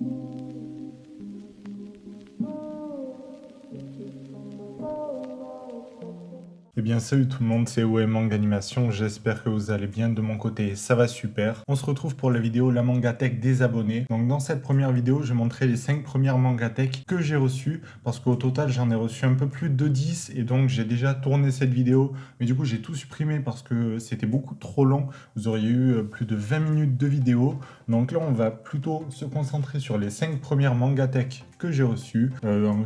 Eh bien salut tout le monde, c'est OM Manga Animation, j'espère que vous allez bien, de mon côté ça va super. On se retrouve pour la vidéo La Mangatech des abonnés. Donc dans cette première vidéo, je vais montrer les 5 premières Mangatech que j'ai reçues, parce qu'au total j'en ai reçu un peu plus de 10, et donc j'ai déjà tourné cette vidéo, mais du coup j'ai tout supprimé parce que c'était beaucoup trop long, vous auriez eu plus de 20 minutes de vidéo. Donc là on va plutôt se concentrer sur les 5 premières Mangatech que j'ai reçues.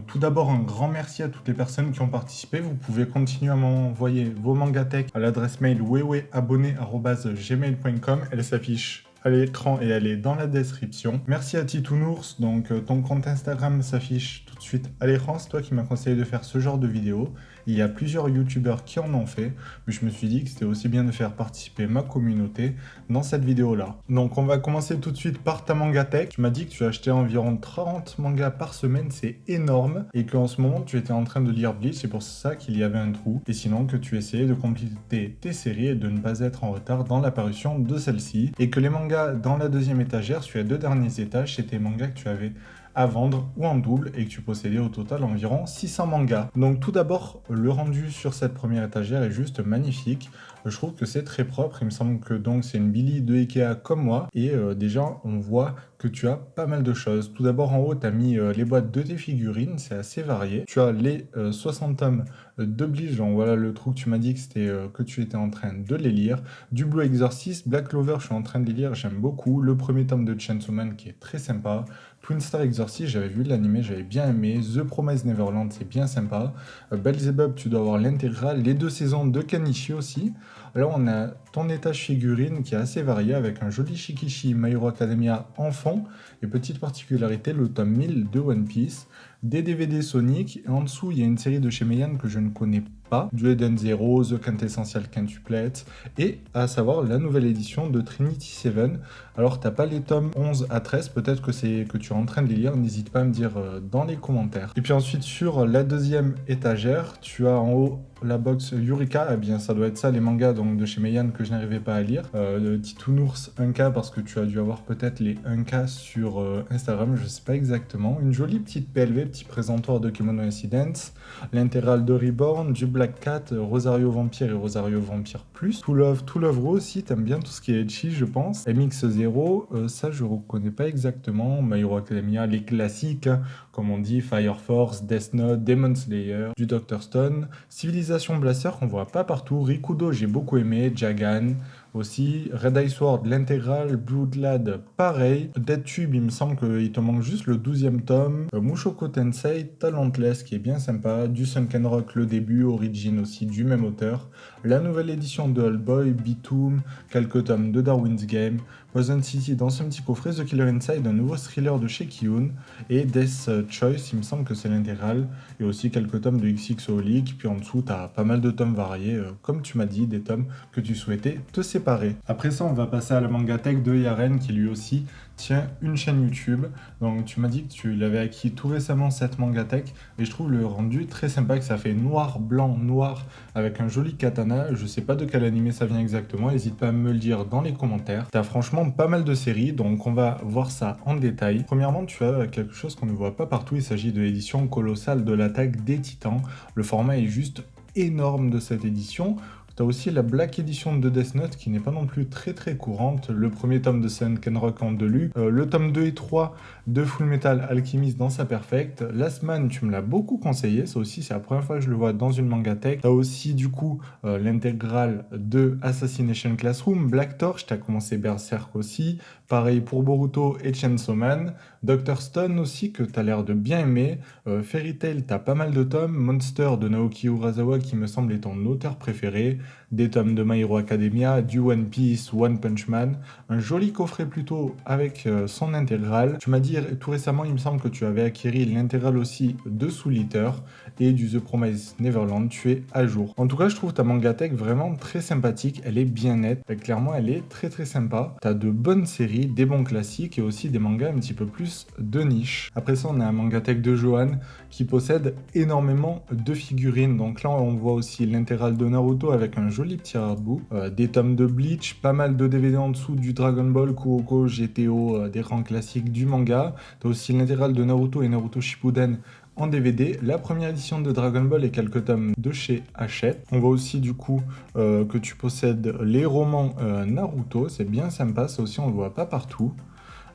Tout d'abord un grand merci à toutes les personnes qui ont participé, vous pouvez continuer à m'envoyer vos mangatech à l'adresse mail weweabonné@gmail.com. Elle s'affiche à l'écran et elle est dans la description. Merci à Titounours, donc ton compte Instagram s'affiche tout de suite à l'écran, c'est toi qui m'as conseillé de faire ce genre de vidéo. Il y a plusieurs youtubeurs qui en ont fait, mais je me suis dit que c'était aussi bien de faire participer ma communauté dans cette vidéo-là. Donc on va commencer tout de suite par ta mangatech. Tu m'as dit que tu achetais environ 30 mangas par semaine, c'est énorme, et qu'en ce moment tu étais en train de lire Bleach, c'est pour ça qu'il y avait un trou, et sinon que tu essayais de compléter tes séries et de ne pas être en retard dans l'apparition de celle-ci, et que les mangas dans la deuxième étagère, sur les 2 derniers étages, c'était les mangas que tu avais à vendre ou en double et que tu possédais au total environ 600 mangas. Donc tout d'abord, le rendu sur cette première étagère est juste magnifique. Je trouve que c'est très propre, il me semble que donc c'est une Billy de Ikea comme moi, et déjà on voit que tu as pas mal de choses. Tout d'abord en haut, tu as mis les boîtes de tes figurines, c'est assez varié. Tu as les 60 tomes de Bleach, donc voilà le truc, tu m'as dit que c'était que tu étais en train de les lire. Du Blue Exorcist, Black Clover, je suis en train de les lire, j'aime beaucoup. Le premier tome de Chainsaw Man qui est très sympa. Twin Star Exorcist, j'avais vu l'animé, j'avais bien aimé. The Promised Neverland, c'est bien sympa. Beelzebub, tu dois avoir l'intégrale. Les 2 saisons de Kanichi aussi. Là, on a ton étage figurine qui est assez varié avec un joli Shikishi My Hero Academia enfant. Et petite particularité, le tome 1000 de One Piece. Des DVD Sonic. Et en dessous, il y a une série de chez Meian que je ne connais pas. Du Eden Zero, The Quintessential Quintuplet. Et à savoir la nouvelle édition de Trinity Seven. Alors, t'as pas les tomes 11 à 13. Peut-être que c'est que tu es en train de les lire. N'hésite pas à me dire dans les commentaires. Et puis ensuite, sur la deuxième étagère, tu as en haut la box Eureka. Eh bien, ça doit être ça, les mangas donc, de chez Meian que je n'arrivais pas à lire. Le Titounours 1K, parce que tu as dû avoir peut-être les 1K sur Instagram, je sais pas exactement. Une jolie petite PLV, petit présentoir de Kemono Incidents. L'intégrale de Reborn, du Black Cat, Rosario Vampire et Rosario Vampire Plus. To Love Ro aussi, t'aimes bien tout ce qui est ecchi, je pense. MX0, ça je reconnais pas exactement. My Hero Academia, les classiques, hein, comme on dit, Fire Force, Death Note, Demon Slayer, du Dr. Stone. Civilization Blaster qu'on voit pas partout. Rikudo, j'ai beaucoup aimé. Jagan aussi. Red Eye Sword, l'intégrale. Bloodlad, pareil. Dead Tube, il me semble qu'il te manque juste le 12e tome. Mushoku Tensei, Talentless, qui est bien sympa. Du Sunken Rock, le début. Origin aussi, du même auteur. La nouvelle édition de Old Boy, Bitoom, quelques tomes de Darwin's Game. Poison City dans ce petit coffret. The Killer Inside, un nouveau thriller de chez Kiyun. Et Death Choice, il me semble que c'est l'intégrale. Et aussi quelques tomes de XXO League. Puis en dessous, tu as pas mal de tomes variés. Comme tu m'as dit, des tomes que tu souhaitais te séparer. Après ça, on va passer à la mangatech de Yaren qui lui aussi tient une chaîne YouTube. Donc tu m'as dit que tu l'avais acquis tout récemment cette mangatech. Et je trouve le rendu très sympa, que ça fait noir, blanc, noir avec un joli katana. Je sais pas de quel animé ça vient exactement. N'hésite pas à me le dire dans les commentaires. Tu as franchement pas mal de séries, donc on va voir ça en détail. Premièrement, tu as quelque chose qu'on ne voit pas partout. Il s'agit de l'édition colossale de l'attaque des Titans. Le format est juste énorme de cette édition. T'as aussi la Black Edition de Death Note qui n'est pas non plus très courante. Le premier tome de Sunken Rock en Deluxe. Le tome 2 et 3 de Full Metal Alchemist dans sa perfect. Last Man, tu me l'as beaucoup conseillé. Ça aussi, c'est la première fois que je le vois dans une mangatech. T'as aussi du coup l'intégrale de Assassination Classroom. Black Torch, t'as commencé Berserk aussi. Pareil pour Boruto et Chainsaw Man. Dr. Stone aussi, que t'as l'air de bien aimer. Fairy Tail, t'as pas mal de tomes. Monster de Naoki Urasawa, qui me semble est ton auteur préféré. Des tomes de My Hero Academia, du One Piece, One Punch Man. Un joli coffret plutôt avec son intégrale. Tu m'as dit tout récemment, il me semble que tu avais acquis l'intégrale aussi de Soul Eater et du The Promised Neverland. Tu es à jour. En tout cas, je trouve ta mangatech vraiment très sympathique. Elle est bien nette. Et clairement, elle est très sympa. T'as de bonnes séries, des bons classiques et aussi des mangas un petit peu plus de niche. Après ça, on a un mangatech de Johan qui possède énormément de figurines. Donc là, on voit aussi l'intégrale de Naruto avec un joli joli petit artbook. Des tomes de Bleach, pas mal de DVD en dessous du Dragon Ball, Kuroko, GTO, des rangs classiques du manga. T'as aussi l'intégrale de Naruto et Naruto Shippuden en DVD, la première édition de Dragon Ball et quelques tomes de chez Hachette. On voit aussi du coup que tu possèdes les romans Naruto, c'est bien sympa, ça aussi on le voit pas partout.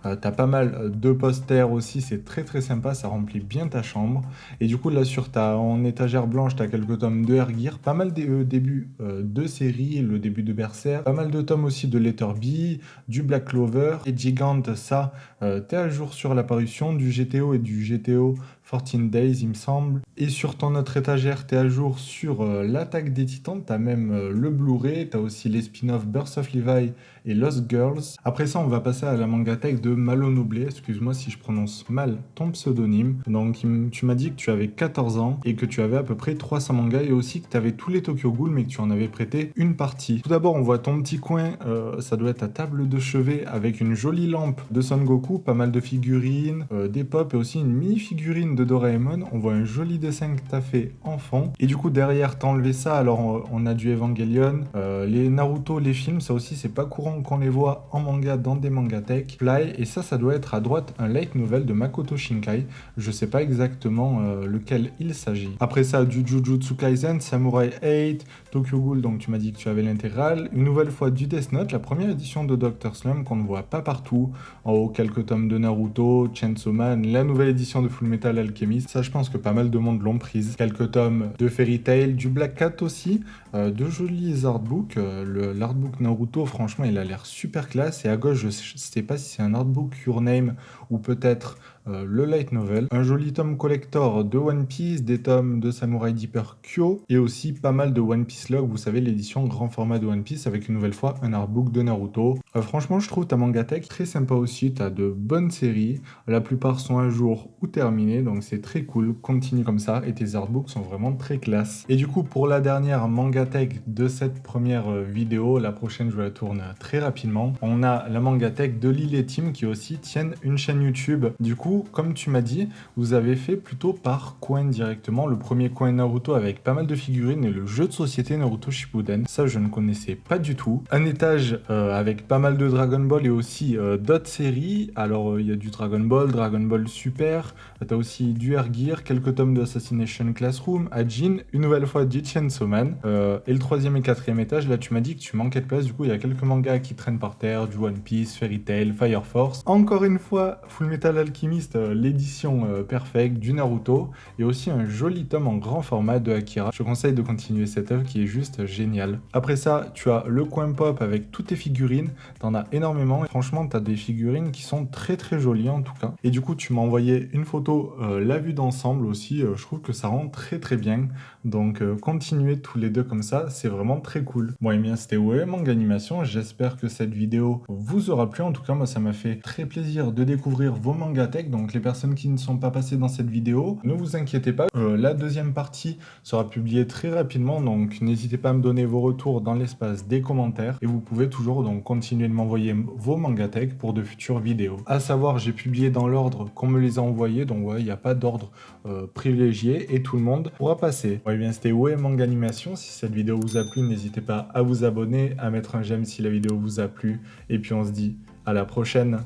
T'as pas mal de posters aussi, c'est très très sympa, ça remplit bien ta chambre. Et du coup là en étagère blanche, t'as quelques tomes de Air Gear, pas mal des débuts de séries, le début de Berserk, pas mal de tomes aussi de Letter B, du Black Clover, et Gigante, ça, t'es à jour sur l'apparition du GTO et du GTO 14 Days, il me semble. Et sur ton autre étagère, t'es à jour sur l'attaque des Titans, t'as même le Blu-ray, t'as aussi les spin-offs Birth of Levi et Lost Girls. Après ça, on va passer à la mangatech de Malo Noble, excuse-moi si je prononce mal ton pseudonyme. Donc tu m'as dit que tu avais 14 ans et que tu avais à peu près 300 mangas et aussi que tu avais tous les Tokyo Ghoul mais que tu en avais prêté une partie. Tout d'abord, on voit ton petit coin, ça doit être ta table de chevet avec une jolie lampe de Son Goku, pas mal de figurines, des pop et aussi une mini-figurine de Doraemon. On voit un joli dessin que tu as fait enfant. Et du coup, derrière, t'as enlevé ça. Alors, on a du Evangelion, les Naruto, les films, ça aussi, c'est pas courant qu'on les voit en manga dans des mangatech. Fly, et ça doit être à droite un light novel de Makoto Shinkai. Je sais pas exactement lequel il s'agit. Après ça, du Jujutsu Kaisen, Samurai 8, Tokyo Ghoul, donc tu m'as dit que tu avais l'intégrale. Une nouvelle fois du Death Note, la première édition de Dr. Slump qu'on ne voit pas partout. En haut, quelques tomes de Naruto, Chainsaw Man, la nouvelle édition de Fullmetal Alchemist. Ça, je pense que pas mal de monde l'ont prise. Quelques tomes de Fairy Tail, du Black Cat aussi, de jolis artbooks. L'artbook Naruto, franchement, il a l'air super classe. Et à gauche, je sais pas si c'est un artbook Your Name ou peut-être le light novel, un joli tome collector de One Piece, des tomes de Samurai Deeper Kyo et aussi pas mal de One Piece Log, vous savez l'édition grand format de One Piece avec une nouvelle fois un artbook de Naruto. Franchement je trouve ta mangatech très sympa aussi, t'as de bonnes séries, la plupart sont à jour ou terminées donc c'est très cool, continue comme ça et tes artbooks sont vraiment très classe. Et du coup pour la dernière mangatech de cette première vidéo, la prochaine je la tourne très rapidement, on a la mangatech de Lille et Tim qui aussi tiennent une chaîne YouTube. Du coup comme tu m'as dit, vous avez fait plutôt par coin directement. Le premier coin Naruto avec pas mal de figurines et le jeu de société Naruto Shippuden. Ça, je ne connaissais pas du tout. Un étage avec pas mal de Dragon Ball et aussi d'autres séries. Alors, il y a du Dragon Ball Super. T'as aussi du Air Gear, quelques tomes de Assassination Classroom, Ajin, une nouvelle fois du Chainsaw Man. Et le troisième et quatrième étage, là, tu m'as dit que tu manquais de place. Du coup, il y a quelques mangas qui traînent par terre, du One Piece, Fairy Tail, Fire Force. Encore une fois, Fullmetal Alchemist, l'édition perfecte du Naruto et aussi un joli tome en grand format de Akira. Je te conseille de continuer cette œuvre qui est juste géniale. Après ça, tu as le coin pop avec toutes tes figurines. T'en as énormément et franchement, t'as des figurines qui sont très très jolies en tout cas. Et du coup, tu m'as envoyé une photo, la vue d'ensemble aussi. Je trouve que ça rend très très bien. Donc, continuez tous les deux comme ça, c'est vraiment très cool. Bon, et bien, c'était ouais, Manga Animation. J'espère que cette vidéo vous aura plu. En tout cas, moi, ça m'a fait très plaisir de découvrir vos mangatech. Donc les personnes qui ne sont pas passées dans cette vidéo, ne vous inquiétez pas, la deuxième partie sera publiée très rapidement, donc n'hésitez pas à me donner vos retours dans l'espace des commentaires et vous pouvez toujours donc continuer de m'envoyer vos mangatech pour de futures vidéos. À savoir, j'ai publié dans l'ordre qu'on me les a envoyés, donc ouais, il n'y a pas d'ordre privilégié et tout le monde pourra passer. Ouais, bien c'était ouais Manga Animation. Si cette vidéo vous a plu, n'hésitez pas à vous abonner, à mettre un j'aime si la vidéo vous a plu et puis on se dit à la prochaine.